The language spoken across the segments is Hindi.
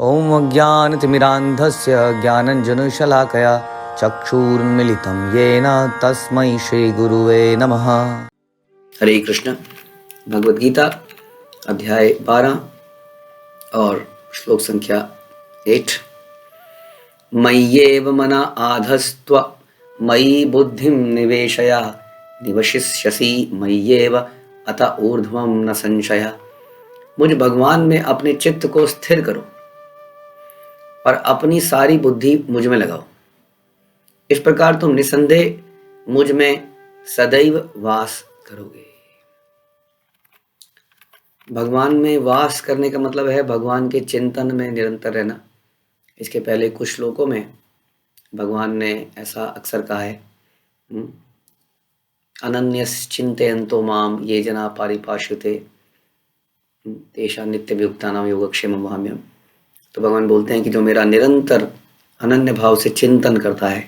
ॐ अज्ञानतिमिरान्धस्य ज्ञानञ्जनशलाकया चक्षुरुन्मीलितं येन तस्मै श्रीगुरुवे नमः। हरे कृष्ण। भगवद गीता अध्याय 12 और श्लोक संख्या 8। मय्येव मना आधस्त्व मयि बुद्धिं निवेशय निवशिष्यसि मय्येव अत ऊर्ध्वं न संशय। मुझ भगवान में अपने चित्त को स्थिर करो और अपनी सारी बुद्धि मुझ में लगाओ। इस प्रकार तुम निसंदेह मुझ में सदैव वास करोगे। भगवान में वास करने का मतलब है भगवान के चिंतन में निरंतर रहना। इसके पहले कुछ श्लोकों में भगवान ने ऐसा अक्सर कहा है, अनन्यश्चिन्तयन्तो माम ये जना पारिपाश्यते तेषां नित्यभियुक्तानां योगक्षेमं वहाम्यहम्। तो भगवान बोलते हैं कि जो मेरा निरंतर अनन्य भाव से चिंतन करता है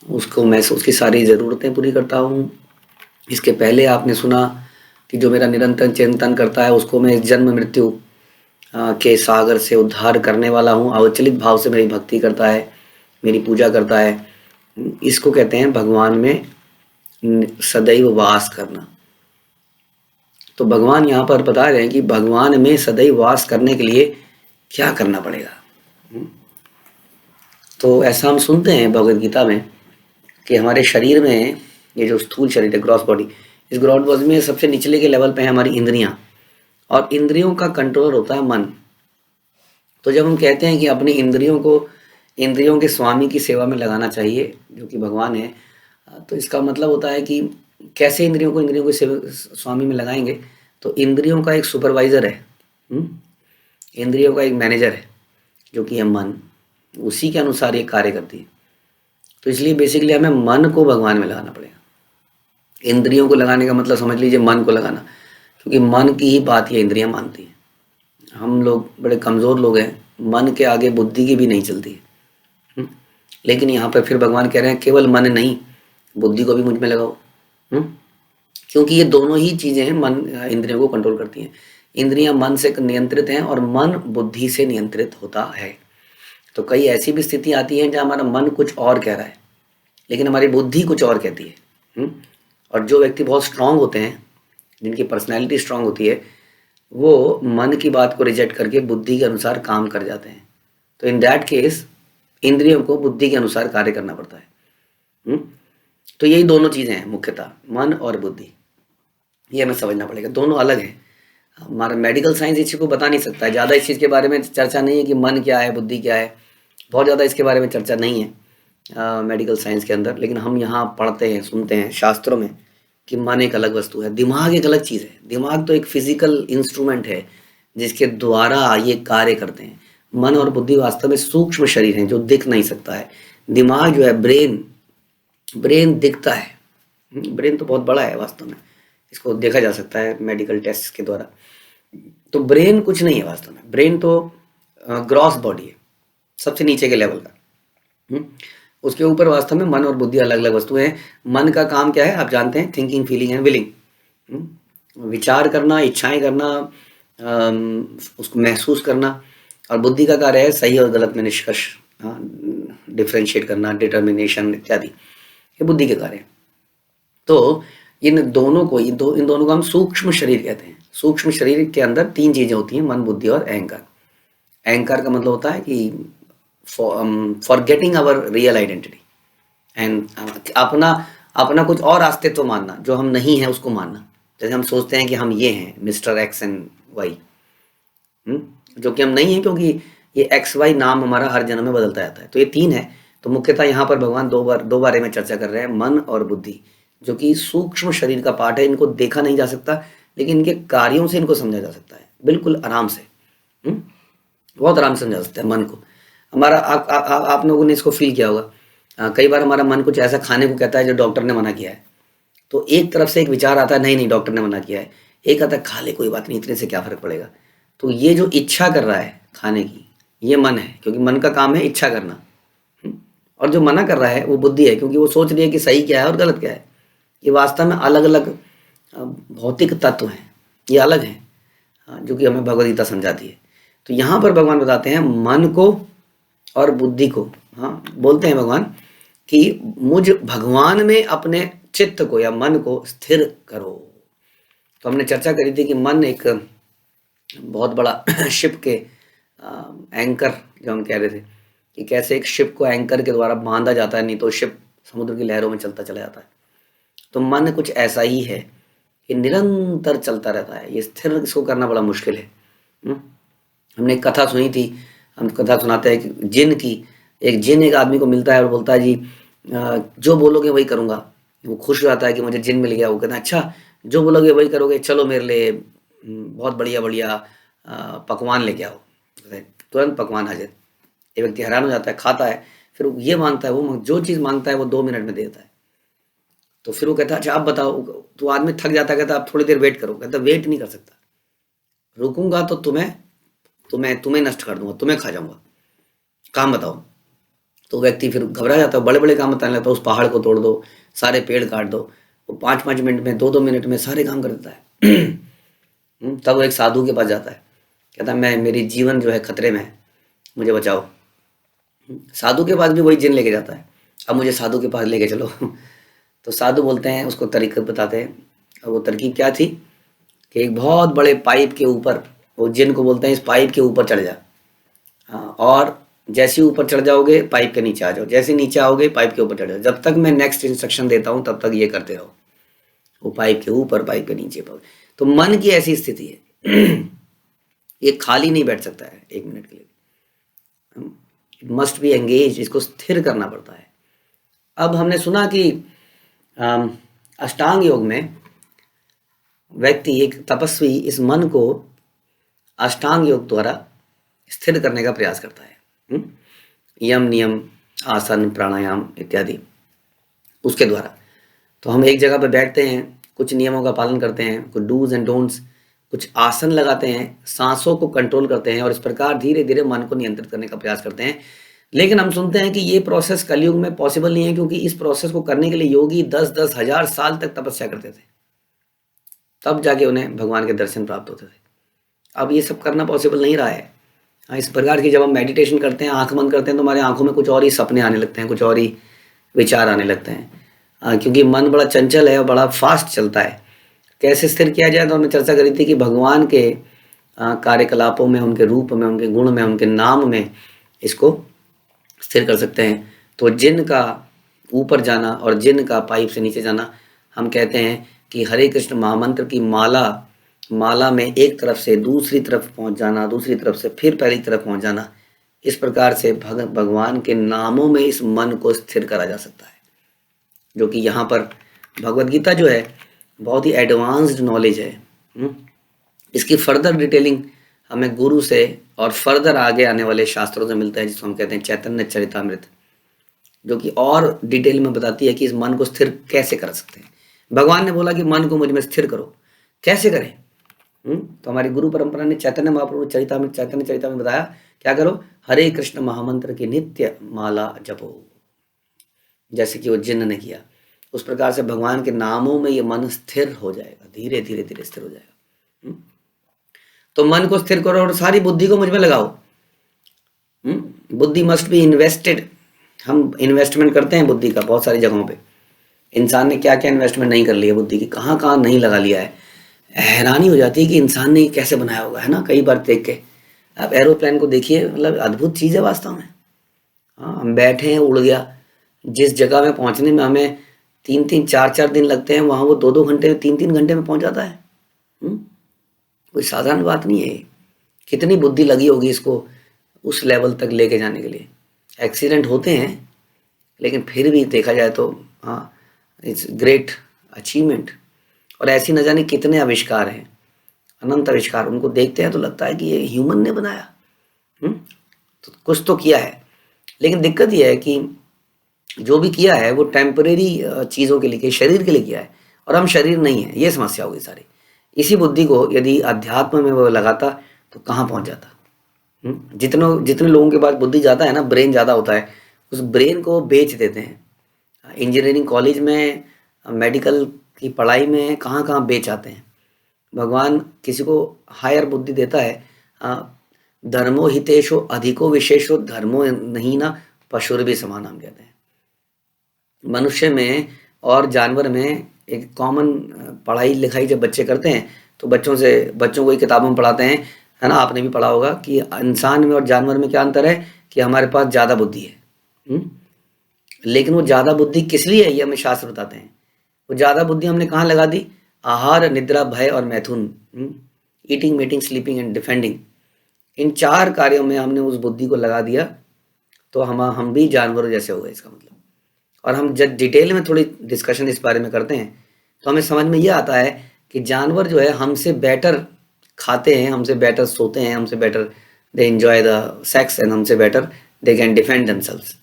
उसको मैं उसकी सारी ज़रूरतें पूरी करता हूँ। इसके पहले आपने सुना कि जो मेरा निरंतर चिंतन करता है उसको मैं जन्म मृत्यु के सागर से उद्धार करने वाला हूँ। अवचलित भाव से मेरी भक्ति करता है, मेरी पूजा करता है, इसको कहते हैं भगवान में सदैव वास करना। तो भगवान यहाँ पर बता रहे हैं कि भगवान में सदैव वास करने के लिए क्या करना पड़ेगा। तो ऐसा हम सुनते हैं भगवद गीता में कि हमारे शरीर में ये जो स्थूल शरीर है, ग्रॉस बॉडी, इस ग्रॉस बॉडी में सबसे निचले के लेवल पे है हमारी इंद्रियां, और इंद्रियों का कंट्रोलर होता है मन। तो जब हम कहते हैं कि अपनी इंद्रियों को इंद्रियों के स्वामी की सेवा में लगाना चाहिए जो कि भगवान है, तो इसका मतलब होता है कि कैसे इंद्रियों को स्वामी में लगाएंगे। तो इंद्रियों का एक सुपरवाइज़र है, इंद्रियों का एक मैनेजर है जो कि है मन, उसी के अनुसार ये कार्य करती है। तो इसलिए बेसिकली हमें मन को भगवान में लगाना पड़ेगा। इंद्रियों को लगाने का मतलब समझ लीजिए मन को लगाना, क्योंकि मन की ही बात ये इंद्रियां मानती हैं। हम लोग बड़े कमज़ोर लोग हैं, मन के आगे बुद्धि की भी नहीं चलती है। लेकिन यहाँ पर फिर भगवान कह रहे हैं केवल मन नहीं, बुद्धि को भी मुझ में लगाओ, क्योंकि ये दोनों ही चीज़ें हैं, मन इंद्रियों को कंट्रोल करती हैं। इंद्रियां मन से नियंत्रित हैं और मन बुद्धि से नियंत्रित होता है। तो कई ऐसी भी स्थिति आती है जहाँ हमारा मन कुछ और कह रहा है लेकिन हमारी बुद्धि कुछ और कहती है। और जो व्यक्ति बहुत स्ट्रांग होते हैं, जिनकी पर्सनैलिटी स्ट्रांग होती है, वो मन की बात को रिजेक्ट करके बुद्धि के अनुसार काम कर जाते हैं। तो इन दैट केस इंद्रियों को बुद्धि के अनुसार कार्य करना पड़ता है। तो यही दोनों चीज़ें हैं मुख्यतः, मन और बुद्धि। ये हमें समझना पड़ेगा, दोनों अलग हैं। हमारा मेडिकल साइंस इस चीज़ को बता नहीं सकता है, ज़्यादा इस चीज़ के बारे में चर्चा नहीं है कि मन क्या है, बुद्धि क्या है, बहुत ज़्यादा इसके बारे में चर्चा नहीं है मेडिकल साइंस के अंदर। लेकिन हम यहाँ पढ़ते हैं, सुनते हैं शास्त्रों में कि मन एक अलग वस्तु है, दिमाग एक अलग चीज़ है। दिमाग तो एक फिजिकल इंस्ट्रूमेंट है जिसके द्वारा ये कार्य करते हैं। मन और बुद्धि वास्तव में सूक्ष्म शरीर हैं जो दिख नहीं सकता है। दिमाग जो है, ब्रेन दिखता है। ब्रेन तो बहुत बड़ा है वास्तव में, इसको देखा जा सकता है मेडिकल टेस्ट के द्वारा। तो ब्रेन कुछ नहीं है वास्तव में, ब्रेन तो ग्रॉस बॉडी है, सबसे नीचे के लेवल का। उसके ऊपर वास्तव में मन और बुद्धि अलग अलग वस्तुएं हैं। मन का काम क्या है आप जानते हैं, थिंकिंग, फीलिंग एंड विलिंग, विचार करना, इच्छाएं करना, उसको महसूस करना। और बुद्धि का कार्य है सही और गलत में निष्कर्ष डिफ्रेंशिएट करना, डिटर्मिनेशन इत्यादि, ये बुद्धि के कार्य हैं। तो इन दोनों को हम सूक्ष्म शरीर कहते हैं। सूक्ष्म शरीर के अंदर तीन चीजें होती हैं, मन, बुद्धि और अहंकार। अहंकार का मतलब होता है कि forgetting our real identity and अपना कुछ और अस्तित्व मानना, जो हम नहीं है उसको मानना। जैसे हम सोचते हैं कि हम ये हैं, मिस्टर एक्स एंड वाई, जो कि हम नहीं है, क्योंकि ये एक्स वाई नाम हमारा हर जन्म में बदलता जाता है। तो ये तीन है। तो मुख्यतः यहाँ पर भगवान दो बारे में चर्चा कर रहे हैं, मन और बुद्धि, जो कि सूक्ष्म शरीर का पार्ट है। इनको देखा नहीं जा सकता लेकिन इनके कार्यों से इनको समझा जा सकता है, बिल्कुल आराम से, बहुत आराम से समझा सकता है मन को। हमारा आप लोगों ने इसको फील किया होगा, कई बार हमारा मन कुछ ऐसा खाने को कहता है जो डॉक्टर ने मना किया है। तो एक तरफ से एक विचार आता है, नहीं डॉक्टर ने मना किया है। एक आता है खा ले, कोई बात नहीं, इतने से क्या फर्क पड़ेगा। तो ये जो इच्छा कर रहा है खाने की, ये मन है, क्योंकि मन का काम है इच्छा करना। और जो मना कर रहा है वो बुद्धि है, क्योंकि वो सोच रही है कि सही क्या है और गलत क्या है। ये वास्तव में अलग अलग भौतिक तत्व हैं, ये अलग हैं, जो कि हमें भगवद गीता समझाती है। तो यहाँ पर भगवान बताते हैं मन को और बुद्धि को, हाँ बोलते हैं भगवान कि मुझ भगवान में अपने चित्त को या मन को स्थिर करो। तो हमने चर्चा करी थी कि मन एक बहुत बड़ा शिप के एंकर, जो हम कह रहे थे कि कैसे एक शिप को एंकर के द्वारा बांधा जाता है, नहीं तो शिप समुद्र की लहरों में चलता चला जाता है। तो मन कुछ ऐसा ही है कि निरंतर चलता रहता है, ये स्थिर इसको करना बड़ा मुश्किल है। हमने एक कथा सुनी थी, हम कथा सुनाते हैं कि जिन की, एक जिन एक आदमी को मिलता है और बोलता है जी जो बोलोगे वही करूँगा। वो खुश हो जाता है कि मुझे जिन मिल गया। वो कहता है अच्छा जो बोलोगे वही करोगे, चलो मेरे लिए बहुत बढ़िया बढ़िया पकवान लेके आओ। तुरंत पकवान हाजिर। ये व्यक्ति हैरान हो जाता है, खाता है, फिर वो ये मांगता है, वो जो चीज़ मांगता है वो 2 मिनट में देता है। तो फिर वो कहता है अच्छा आप बताओ। तो आदमी थक जाता है, कहता आप थोड़ी देर वेट करो। कहता वेट नहीं कर सकता, रुकूंगा तो तुम्हें नष्ट कर दूंगा, तुम्हें खा जाऊंगा, काम बताओ। तो व्यक्ति फिर घबरा जाता है, बड़े बड़े काम बताने लगता है, उस पहाड़ को तोड़ दो, सारे पेड़ काट दो। वो 5-5 मिनट में 2-2 मिनट में सारे काम कर देता है। तब वो एक साधु के पास जाता है, कहता है मैं, मेरी जीवन जो है खतरे में है, मुझे बचाओ। साधु के पास भी वही जिन लेके जाता है, अब मुझे साधु के पास लेके चलो। तो साधु बोलते हैं, उसको तरीका बताते हैं। और वो तरकीब क्या थी कि एक बहुत बड़े पाइप के ऊपर, वो जिन को बोलते हैं इस पाइप के ऊपर चढ़ जा, और जैसे ही ऊपर चढ़ जाओगे पाइप के नीचे आ जाओ, जैसे नीचे आओगे पाइप के ऊपर चढ़ जाओ, जब तक मैं नेक्स्ट इंस्ट्रक्शन देता हूँ तब तक ये करते रहो। वो पाइप के ऊपर पाइप के नीचे पाओ। तो मन की ऐसी स्थिति है, ये खाली नहीं बैठ सकता है 1 मिनट के लिए, इट मस्ट बी एंगेज, इसको स्थिर करना पड़ता है। अब हमने सुना कि अष्टांग योग में व्यक्ति, एक तपस्वी इस मन को अष्टांग योग द्वारा स्थिर करने का प्रयास करता है, यम नियम आसन प्राणायाम इत्यादि उसके द्वारा। तो हम एक जगह पर बैठते हैं, कुछ नियमों का पालन करते हैं, कुछ डूज एंड डोंट्स, कुछ आसन लगाते हैं, सांसों को कंट्रोल करते हैं और इस प्रकार धीरे धीरे मन को नियंत्रित करने का प्रयास करते हैं। लेकिन हम सुनते हैं कि ये प्रोसेस कलयुग में पॉसिबल नहीं है, क्योंकि इस प्रोसेस को करने के लिए योगी 10-10 हजार साल तक तपस्या करते थे, तब जाके उन्हें भगवान के दर्शन प्राप्त होते थे। अब ये सब करना पॉसिबल नहीं रहा है। इस प्रकार की जब हम मेडिटेशन करते हैं, आंख बंद करते हैं, तो हमारे आंखों में कुछ और ही सपने आने लगते हैं, कुछ और ही विचार आने लगते हैं, क्योंकि मन बड़ा चंचल है और बड़ा फास्ट चलता है। कैसे स्थिर किया जाए, तो हमने चर्चा करी थी कि भगवान के कार्यकलापों में, उनके रूप में, उनके गुण में, उनके नाम में इसको स्थिर कर सकते हैं। तो जिन का ऊपर जाना और जिन का पाइप से नीचे जाना, हम कहते हैं कि हरे कृष्ण महामंत्र की माला में एक तरफ से दूसरी तरफ पहुंच जाना, दूसरी तरफ से फिर पहली तरफ पहुंच जाना, इस प्रकार से भगवान के नामों में इस मन को स्थिर करा जा सकता है। जो कि यहाँ पर भगवद गीता जो है बहुत ही एडवांस्ड नॉलेज है। इसकी फर्दर डिटेलिंग हमें गुरु से और फर्दर आगे आने वाले शास्त्रों से मिलता है, जिसको हम कहते हैं चैतन्य चरितामृत, जो कि और डिटेल में बताती है कि इस मन को स्थिर कैसे कर सकते हैं। भगवान ने बोला कि मन को मुझ में स्थिर करो, कैसे करें? तो हमारी गुरु परंपरा ने चैतन्य महाप्रभु चैतन्य चरिता में बताया, क्या करो? हरे कृष्ण महामंत्र की नित्य माला जपो, जैसे कि वो जिन्न ने किया। उस प्रकार से भगवान के नामों में ये मन स्थिर हो जाएगा, धीरे धीरे धीरे स्थिर हो जाएगा। तो मन को स्थिर करो और सारी बुद्धि को मुझ में लगाओ। बुद्धि मस्ट बी इन्वेस्टेड। हम इन्वेस्टमेंट करते हैं बुद्धि का बहुत सारी जगहों पे। इंसान ने क्या क्या इन्वेस्टमेंट नहीं कर लिया बुद्धि की, कहाँ कहाँ नहीं लगा लिया है। हैरानी हो जाती है कि इंसान ने कैसे बनाया होगा, है ना। कई बार देख के आप एरोप्लेन को देखिए, मतलब अद्भुत चीज़ है वास्तव में। हाँ, हम बैठे हैं, उड़ गया। जिस जगह में पहुंचने में हमें 3-3 4-4 दिन लगते हैं, वहाँ वो 2-2 घंटे में 3-3 घंटे में पहुंच जाता है। कोई साधारण बात नहीं है। कितनी बुद्धि लगी होगी इसको उस लेवल तक लेके जाने के लिए। एक्सीडेंट होते हैं, लेकिन फिर भी देखा जाए तो हाँ, इट्स ग्रेट अचीवमेंट। और ऐसी न जाने कितने आविष्कार हैं, अनंत आविष्कार। उनको देखते हैं तो लगता है कि ये ह्यूमन ने बनाया। तो कुछ तो किया है, लेकिन दिक्कत ये है कि जो भी किया है वो टेम्परेरी चीज़ों के लिए, शरीर के लिए किया है, और हम शरीर नहीं है। ये समस्या होगी सारी। इसी बुद्धि को यदि अध्यात्म में वो लगाता तो कहाँ पहुँच जाता। जितने लोगों के पास बुद्धि ज़्यादा है ना, ब्रेन ज़्यादा होता है, उस ब्रेन को बेच देते हैं। इंजीनियरिंग कॉलेज में, मेडिकल की पढ़ाई में कहाँ कहाँ बेच आते हैं। भगवान किसी को हायर बुद्धि देता है, धर्मो हितेशो अधिको विशेषो धर्मो नहीं ना पशुर भी समानम कहते हैं। मनुष्य में और जानवर में एक कॉमन पढ़ाई लिखाई जब बच्चे करते हैं तो बच्चों को ही किताबों में पढ़ाते हैं, है ना, आपने भी पढ़ा होगा कि इंसान में और जानवर में क्या अंतर है कि हमारे पास ज़्यादा बुद्धि है। लेकिन वो ज़्यादा बुद्धि किस लिए है ये हमें शास्त्र बताते हैं। वो ज़्यादा बुद्धि हमने कहाँ लगा दी? आहार, निद्रा, भय और मैथुन, eating, meeting, sleeping and defending, इन 4 कार्यों में हमने उस बुद्धि को लगा दिया तो हम भी जानवरों जैसे हो गए इसका मतलब। और हम जब डिटेल में थोड़ी डिस्कशन इस बारे में करते हैं तो हमें समझ में ये आता है कि जानवर जो है हमसे बेटर खाते हैं, हमसे बेटर सोते हैं, हमसे better they enjoy the sex and हमसे better they can defend themselves.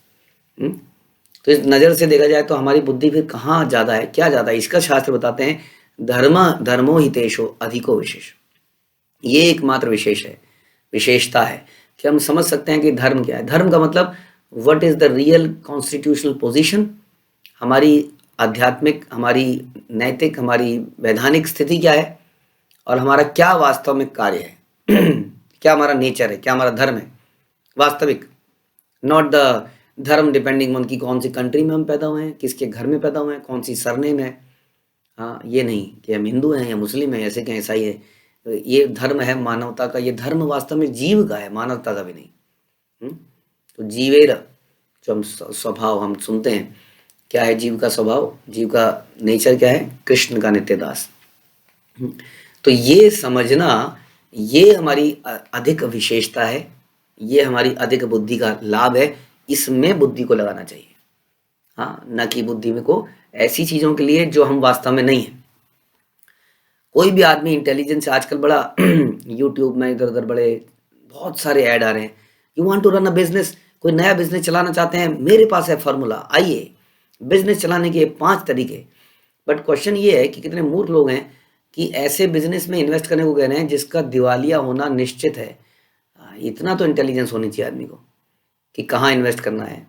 तो इस नज़र से देखा जाए तो हमारी बुद्धि फिर कहाँ ज़्यादा है, क्या ज़्यादा है? इसका शास्त्र बताते हैं धर्मो हितेशो अधिको विशेष। ये एकमात्र विशेषता है कि हम समझ सकते हैं कि धर्म क्या है। धर्म का मतलब what is the real constitutional position, हमारी आध्यात्मिक, हमारी नैतिक, हमारी वैधानिक स्थिति क्या है और हमारा क्या वास्तव में कार्य है क्या हमारा नेचर है, क्या हमारा धर्म है वास्तविक। नॉट द धर्म डिपेंडिंग ऑन कि कौन सी कंट्री में हम पैदा हुए हैं, किसके घर में पैदा हुए हैं, कौन सी सरनेम है। हाँ, ये नहीं कि हम हिंदू हैं या मुस्लिम हैं, ऐसे क्या ईसाई है। ये धर्म है मानवता का, ये धर्म वास्तव में जीव का है, मानवता का भी नहीं। तो जीवेर जो हम स्वभाव हम सुनते हैं, क्या है जीव का स्वभाव, जीव का नेचर क्या है? कृष्ण का नित्य दास। तो ये समझना, ये हमारी अधिक विशेषता है, ये हमारी अधिक बुद्धि का लाभ है। इसमें बुद्धि को लगाना चाहिए, हाँ, न कि बुद्धि में को ऐसी चीज़ों के लिए जो हम वास्तव में नहीं है। कोई भी आदमी इंटेलिजेंस, आजकल बड़ा यूट्यूब में इधर उधर बड़े बहुत सारे ऐड आ रहे हैं, you want to run a business, कोई नया बिजनेस चलाना चाहते हैं, मेरे पास है फार्मूला, आइए बिजनेस चलाने के 5 तरीके। बट क्वेश्चन ये है कि कितने मूर्ख लोग हैं कि ऐसे बिजनेस में इन्वेस्ट करने को कह रहे हैं जिसका दिवालिया होना निश्चित है। इतना तो इंटेलिजेंस होनी चाहिए आदमी को कि कहाँ इन्वेस्ट करना है।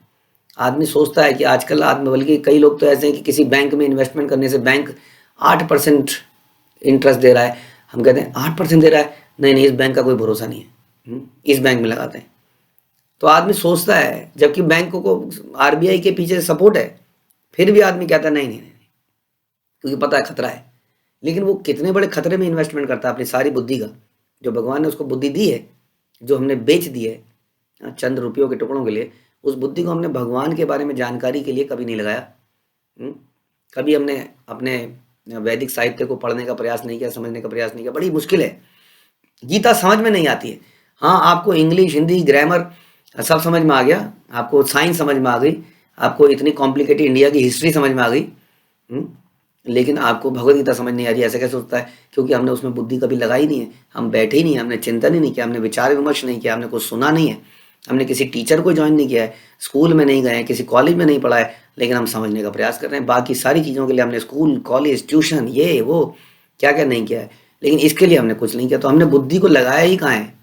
आदमी सोचता है कि आजकल आदमी, बल्कि कई लोग तो ऐसे हैं कि किसी बैंक में इन्वेस्टमेंट करने से बैंक 8% इंटरेस्ट दे रहा है, हम कहते हैं 8% दे रहा है, नहीं इस बैंक का कोई भरोसा नहीं है, इस बैंक में लगाते हैं। तो आदमी सोचता है, जबकि बैंक को आरबीआई के पीछे सपोर्ट है, फिर भी आदमी कहता है नहीं, क्योंकि पता है खतरा है। लेकिन वो कितने बड़े खतरे में इन्वेस्टमेंट करता है अपनी सारी बुद्धि का, जो भगवान ने उसको बुद्धि दी है, जो हमने बेच दी है चंद रुपयों के टुकड़ों के लिए, उस बुद्धि को हमने भगवान के बारे में जानकारी के लिए कभी नहीं लगाया। कभी हमने अपने वैदिक साहित्य को पढ़ने का प्रयास नहीं किया, समझने का प्रयास नहीं किया। बड़ी मुश्किल है, गीता समझ में नहीं आती है। हाँ, आपको इंग्लिश, हिंदी, ग्रामर सब समझ में आ गया, आपको साइंस समझ में आ गई, आपको इतनी कॉम्प्लिकेटेड इंडिया की हिस्ट्री समझ में आ गई, लेकिन आपको भगवद गीता समझ नहीं आ रही। ऐसा कैसे होता है? क्योंकि हमने उसमें बुद्धि कभी लगाई नहीं है, हम बैठे ही नहीं, हमने चिंतन ही नहीं किया, हमने विचार विमर्श नहीं किया, हमने कुछ सुना नहीं है, हमने किसी टीचर को ज्वाइन नहीं किया है, स्कूल में नहीं गए हैं, किसी कॉलेज में नहीं पढ़ा है, लेकिन हम समझने का प्रयास कर रहे हैं। बाकी सारी चीज़ों के लिए हमने स्कूल, कॉलेज, ट्यूशन, ये वो क्या क्या नहीं किया है, लेकिन इसके लिए हमने कुछ नहीं किया। तो हमने बुद्धि को लगाया ही कहाँ है?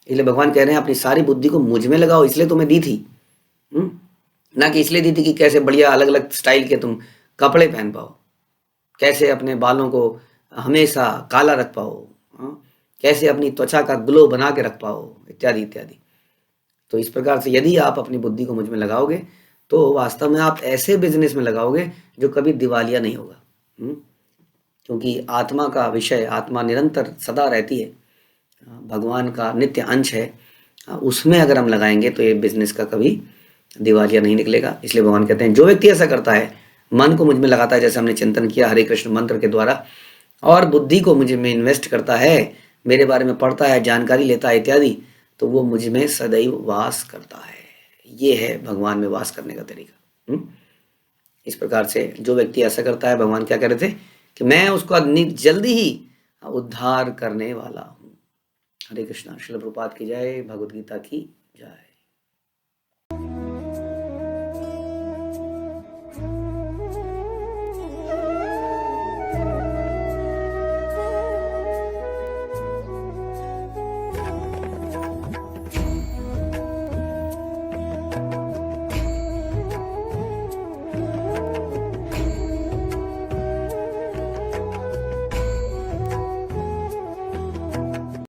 इसलिए भगवान कह रहे हैं अपनी सारी बुद्धि को मुझ में लगाओ, इसलिए तुम्हें दी थी, ना कि इसलिए दी थी कि कैसे बढ़िया अलग अलग स्टाइल के तुम कपड़े पहन पाओ, कैसे अपने बालों को हमेशा काला रख पाओ, कैसे अपनी त्वचा का ग्लो बना के रख पाओ, इत्यादि इत्यादि। तो इस प्रकार से यदि आप अपनी बुद्धि को मुझ में लगाओगे तो वास्तव में आप ऐसे बिजनेस में लगाओगे जो कभी दिवालिया नहीं होगा, क्योंकि आत्मा का विषय, आत्मा निरंतर सदा रहती है, भगवान का नित्य अंश है, उसमें अगर हम लगाएंगे तो ये बिजनेस का कभी दिवालिया नहीं निकलेगा। इसलिए भगवान कहते हैं जो व्यक्ति ऐसा करता है, मन को मुझ में लगाता है, जैसे हमने चिंतन किया हरे कृष्ण मंत्र के द्वारा, और बुद्धि को मुझ में इन्वेस्ट करता है, मेरे बारे में पढ़ता है, जानकारी लेता है इत्यादि, तो वो मुझ में सदैव वास करता है। ये है भगवान में वास करने का तरीका। इस प्रकार से जो व्यक्ति ऐसा करता है, भगवान क्या कह रहे थे कि मैं उसको जल्दी ही उद्धार करने वाला हूँ। हरे कृष्णा। श्रील प्रभुपाद की जय, भगवद गीता की जय।